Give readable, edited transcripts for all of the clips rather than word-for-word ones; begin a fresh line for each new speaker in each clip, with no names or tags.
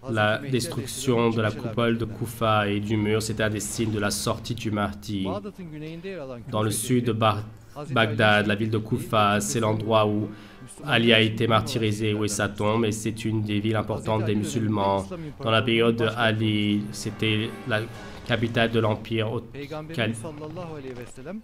La destruction de la coupole de Koufa et du mur, c'est un des signes de la sortie du Mahdi. Dans le sud de Bagdad, la ville de Koufa, c'est l'endroit où Ali a été martyrisé, où est sa tombe, et c'est une des villes importantes des musulmans. Dans la période de Ali, c'était la capitale de l'empire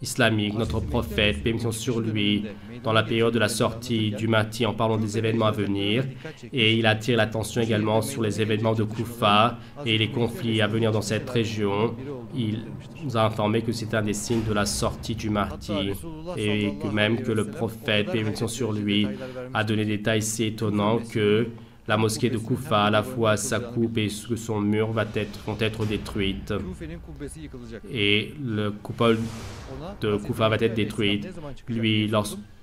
islamique. Notre prophète, paix et mission sur lui, dans la période de la sortie du Mahdi, en parlant des événements à venir, et il attire l'attention également sur les événements de Koufa et les conflits à venir dans cette région. Il nous a informé que c'est un des signes de la sortie du Mahdi, et que même que le prophète, paix et mission sur lui, a donné des détails si étonnants que la mosquée de Koufa, à la fois sa coupe et son mur vont être détruites. Et le coupole de Koufa va être détruite. Lui,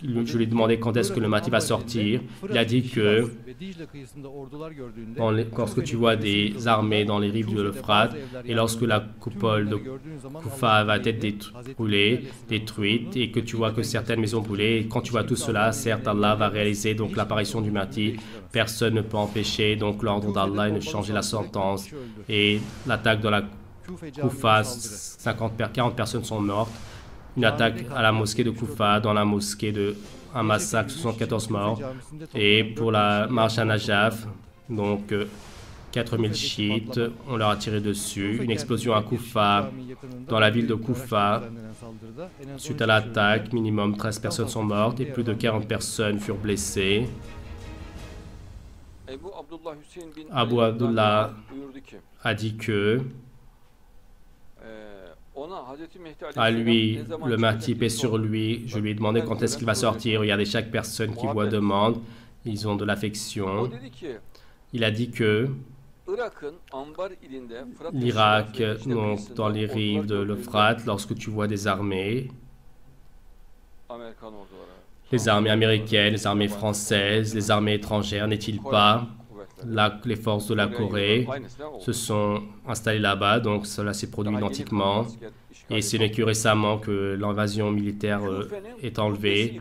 je lui ai demandé quand est-ce que le Mahdi va sortir. Il a dit que lorsque tu vois des armées dans les rives de l'Euphrate et lorsque la coupole de Koufa va être détruite et que tu vois que certaines maisons brûlées, et quand tu vois tout cela, certes, Allah va réaliser donc l'apparition du Mahdi. Personne ne peut empêcher donc l'ordre d'Allah et ne changer la sentence. Et l'attaque de la Koufa, 40 personnes sont mortes. Une attaque à la mosquée de Koufa, dans la mosquée un massacre, 74 morts. Et pour la marche à Najaf, donc 4000 chiites, on leur a tiré dessus. Une explosion à Koufa, dans la ville de Koufa. Suite à l'attaque, minimum 13 personnes sont mortes et plus de 40 personnes furent blessées. Abu Abdullah a dit que à lui, le Mahdi, paix sur lui, je lui ai demandé quand est-ce qu'il va sortir. Regardez, chaque personne qui voit demande, ils ont de l'affection. Il a dit que l'Irak, donc dans les rives de l'Euphrate, lorsque tu vois des armées, les armées américaines, les armées françaises, les armées étrangères, n'est-il pas les forces de la Corée se sont installées là-bas, donc cela s'est produit identiquement. Et ce n'est que récemment que l'invasion militaire est enlevée.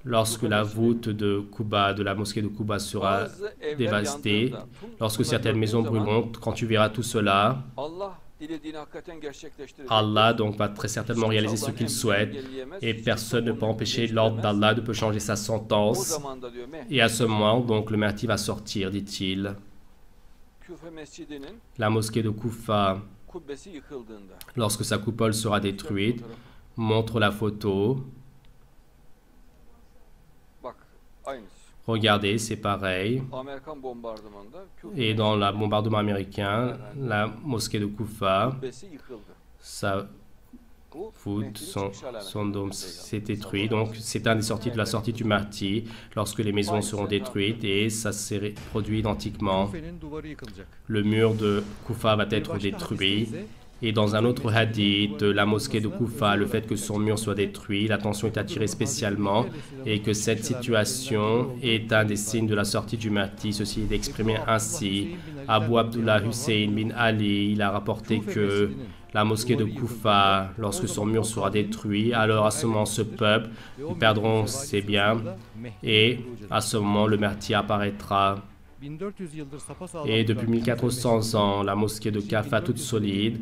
Lorsque la voûte de Quba, de la mosquée de Quba sera dévastée, lorsque certaines maisons brûleront, quand tu verras tout cela, Allah donc va très certainement réaliser ce qu'il souhaite et personne ne peut empêcher l'ordre d'Allah, ne peut changer sa sentence. Et à ce moment, donc, le Mahdi va sortir, dit-il. La mosquée de Koufa, lorsque sa coupole sera détruite, montre la photo. Regardez, c'est pareil. Et dans le bombardement américain, la mosquée de Koufa, sa voûte, son dôme s'est détruit. Donc, c'est un des sorties de la sortie du Mahdi, lorsque les maisons seront détruites, et ça s'est produit identiquement. Le mur de Koufa va être détruit. Et dans un autre hadith de la mosquée de Koufa, le fait que son mur soit détruit, l'attention est attirée spécialement et que cette situation est un des signes de la sortie du Mahdi. Ceci est exprimé ainsi. Abu Abdullah Hussein bin Ali, il a rapporté que la mosquée de Koufa, lorsque son mur sera détruit, alors à ce moment ce peuple, ils perdront ses biens et à ce moment le Mahdi apparaîtra. Et depuis 1400 ans, la mosquée de Kaffa toute solide,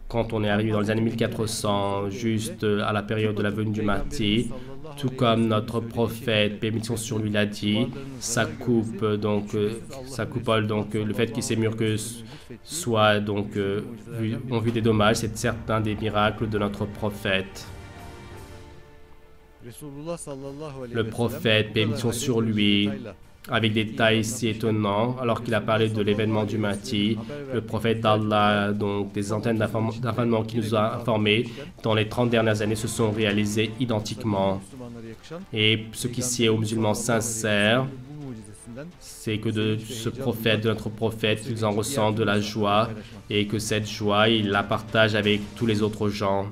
quand on est arrivé dans les années 1400, juste à la période de la venue du Mahdi, tout comme notre prophète, paix et mission sur lui, l'a dit, sa coupole, donc le fait que ces murs soient ont vu des dommages, c'est certains des miracles de notre prophète. Le prophète, paix et mission sur lui, avec des détails si étonnants, alors qu'il a parlé de l'événement du Mahdi, le prophète d'Allah, donc des antennes d'information qui nous a informés, dans les 30 dernières années se sont réalisées identiquement. Et ce qui sied aux musulmans sincères, c'est que de ce prophète, de notre prophète, ils en ressentent de la joie et que cette joie, il la partage avec tous les autres gens.